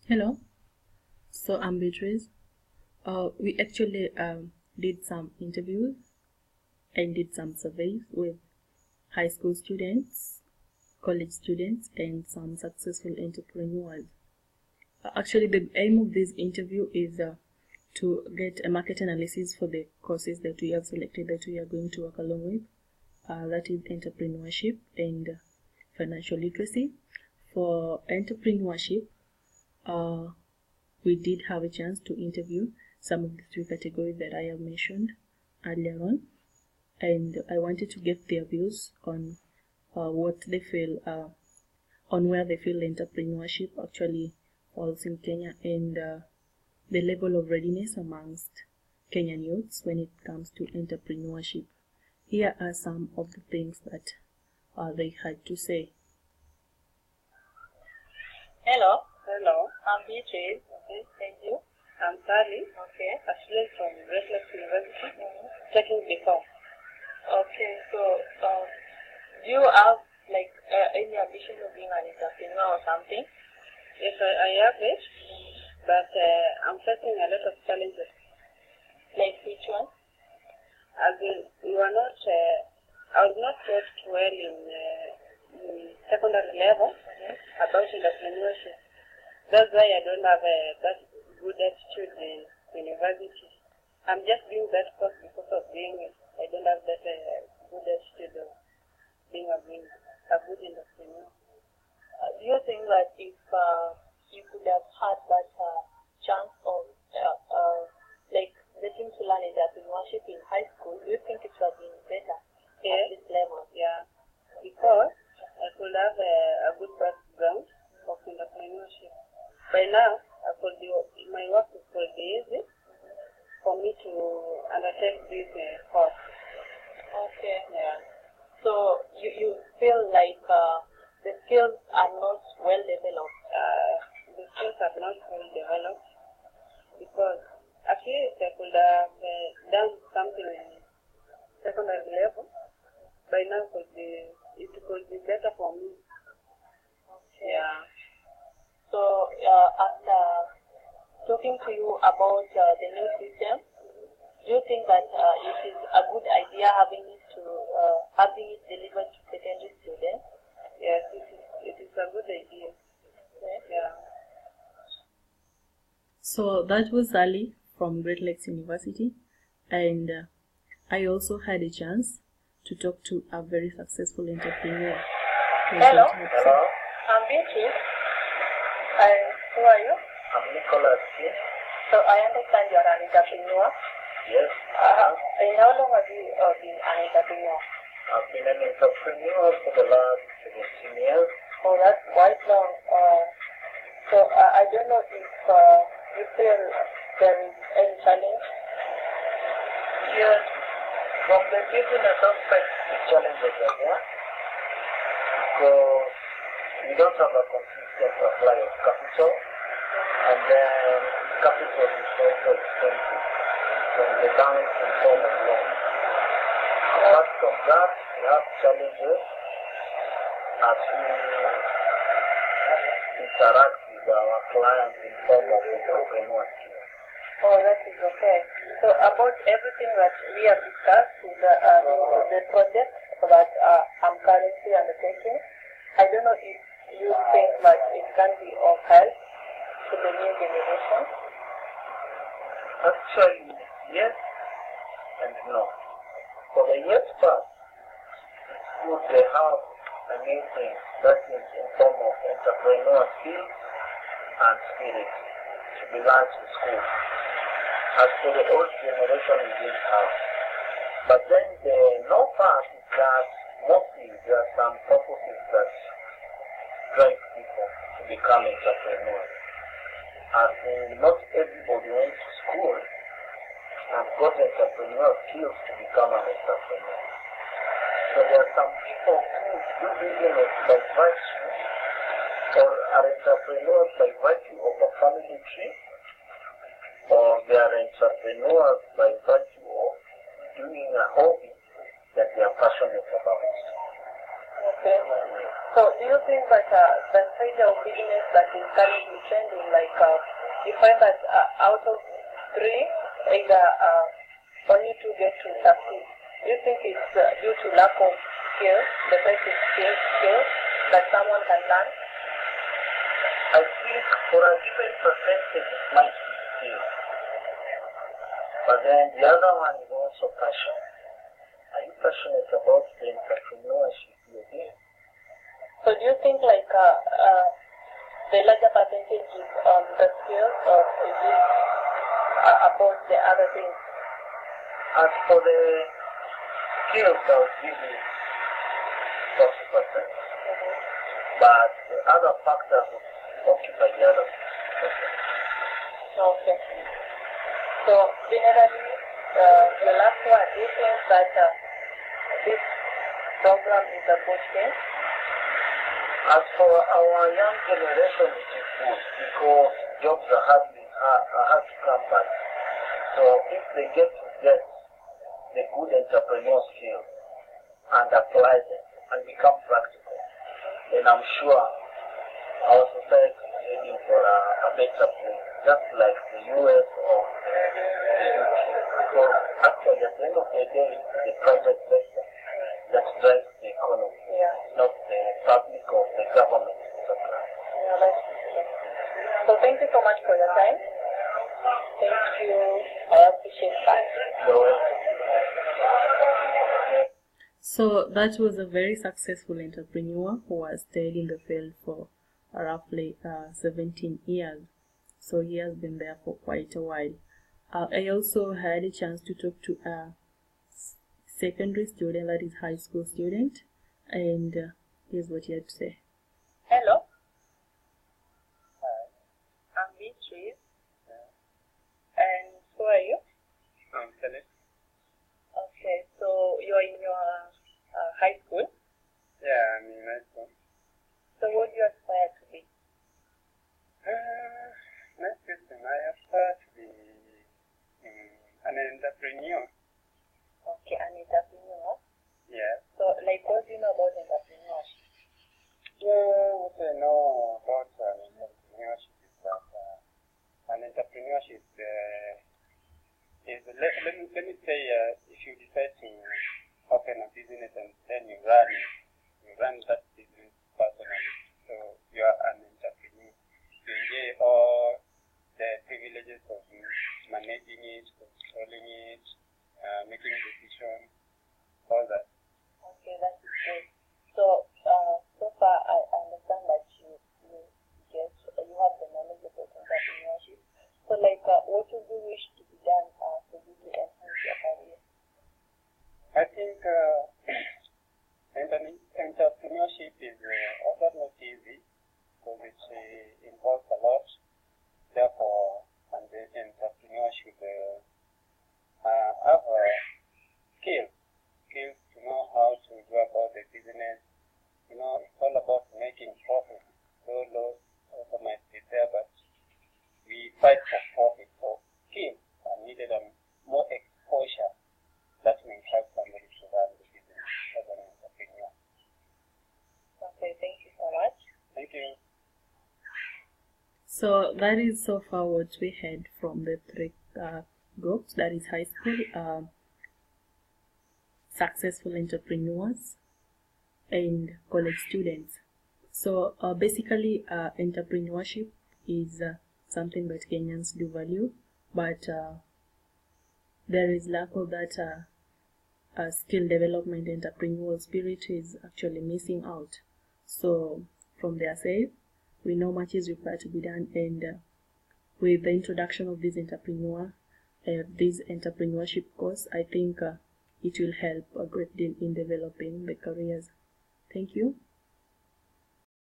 Hello, so I'm Beatrice. We actually did some interviews and did some surveys with high school students, college students, and some successful entrepreneurs. Actually, the aim of this interview is to get a market analysis for the courses that we have selected that we are going to work along with. That is entrepreneurship and financial literacy. For entrepreneurship, we did have a chance to interview some of the three categories that I have mentioned earlier on, and I wanted to get their views on what they feel, on where they feel entrepreneurship actually falls in Kenya, and the level of readiness amongst Kenyan youths when it comes to entrepreneurship. Here are some of the things that they had to say. Hello, Hello, I'm Beatrice. okay. Thank you. I'm Sally, Okay. a student from Breslek University, taking the course. Okay. So, do you have any ambition of being an entrepreneur or something? Yes, I have it, but I'm facing a lot of challenges. Like which one? As in, I was not taught well in secondary level about entrepreneurship. That's why I don't have that good attitude in university. I'm just doing that course because of I don't have that good attitude of being a good entrepreneur. Do you think that if you could have had that chance of getting to learn entrepreneurship in high school, do you think it would have been better at this level? Yeah, because I could have a good background of entrepreneurship. By now, my work could be easy for me to undertake this course. Okay. Yeah. So you feel like the skills are not well developed. The skills are not well developed because at least I could have done something in secondary level. By now, it could be better for me. Okay. Yeah. So after talking to you about the new system, do you think that it is a good idea having it delivered to secondary students? Yes, it is a good idea. Okay. Yeah. So that was Sally from Great Lakes University, and I also had a chance to talk to a very successful entrepreneur. Hello. Hello, I'm Beatrice. And who are you? I'm Nicholas here. So I understand you're an entrepreneur. Yes, And how long have you been an entrepreneur? I've been an entrepreneur for the last 17 years. Oh, that's quite long. So I don't know if you feel there is any challenge. Yes, from the business aspect, the challenges are there because we don't have a consistent supply of capital, and then capital is also expensive from the bank in form of loan. Apart from that, we have challenges as we interact with our clients in form of entrepreneur skills. Oh, that is okay. So about everything that we have discussed with the project that I'm currently undertaking, I don't know if you think that it can be of help to the new generation. Actually, yes and no. For the yes part, schools they have a new thing that is in form of entrepreneur skills and spirit to be learned in school. As for the old generation, we didn't have. But then the no part is that mostly there are some purposes that drive people to become entrepreneurs. As in, not everybody went to school and got entrepreneur skills to become an entrepreneur. So there are some people who do business by virtue or are entrepreneurs by virtue of a family tree, or they are entrepreneurs by virtue of doing a hobby that they are passionate about. Okay. So do you think that the failure of business that is currently trending, like you find that out of 3, either only 2 get to succeed? Do you think it's due to lack of skills, the basic skills that someone can learn? I think for a given percentage it might be skill. But then the other one is also passion. Are you passionate about the entrepreneurship you're doing? So do you think like the larger percentage is on the skills, or is it about the other things? As for the skills, I would give it 40%. But the other factors will occupy the other 50%. Okay. So generally, the last one, do you think that this program is a good thing? As for our young generation, it is good because jobs are hard to come by. So if they get the good entrepreneurial skills and apply them and become practical, then I'm sure our society is heading for a better place, just like the US or the UK. Because actually, at the end of the day, it's the private sector that drives the economy, not the public or the government. So thank you so much for your time. Thank you. I appreciate that. You're welcome. So that was a very successful entrepreneur who has stayed in the field for roughly 17 years. So he has been there for quite a while. I also had a chance to talk to a secondary student, that is high school student, and here's what he had to say. Hello. I'm Beatrice. And who are you? I'm Philip. Okay, so you're in your high school. Yeah, I'm in high school. So what do you aspire to be? Next question, I aspire to be an entrepreneur. Okay, an entrepreneur. Yeah. So, like, what do you know about entrepreneurship? Yeah, what I know about entrepreneurship is that an entrepreneurship is, let me say, if you decide to open a business and then you run that business personally. So you are an entrepreneur. You enjoy all the privileges of managing it, controlling it, making decisions, all that. Okay, that is great. So, so far I understand that you have the knowledge about entrepreneurship. So, like, what would you wish to be done for you to enhance your career? I think entrepreneurship is also not easy because it involves a lot. Therefore, and the entrepreneur should have skills to know how to go about the business. You know, it's all about making profit. So loss also might be there, but we fight for profit. So skills are needed and more exposure that may help somebody to run the business as an entrepreneur. Okay, thank you so much. Thank you. So that is so far what we had from the 3 groups, that is high school, successful entrepreneurs, and college students. So basically entrepreneurship is something that Kenyans do value, but there is lack of that skill development. Entrepreneurial spirit is actually missing out. So from their side, we know much is required to be done, and with the introduction of this entrepreneurship course, I think it will help a great deal in developing the careers. Thank you.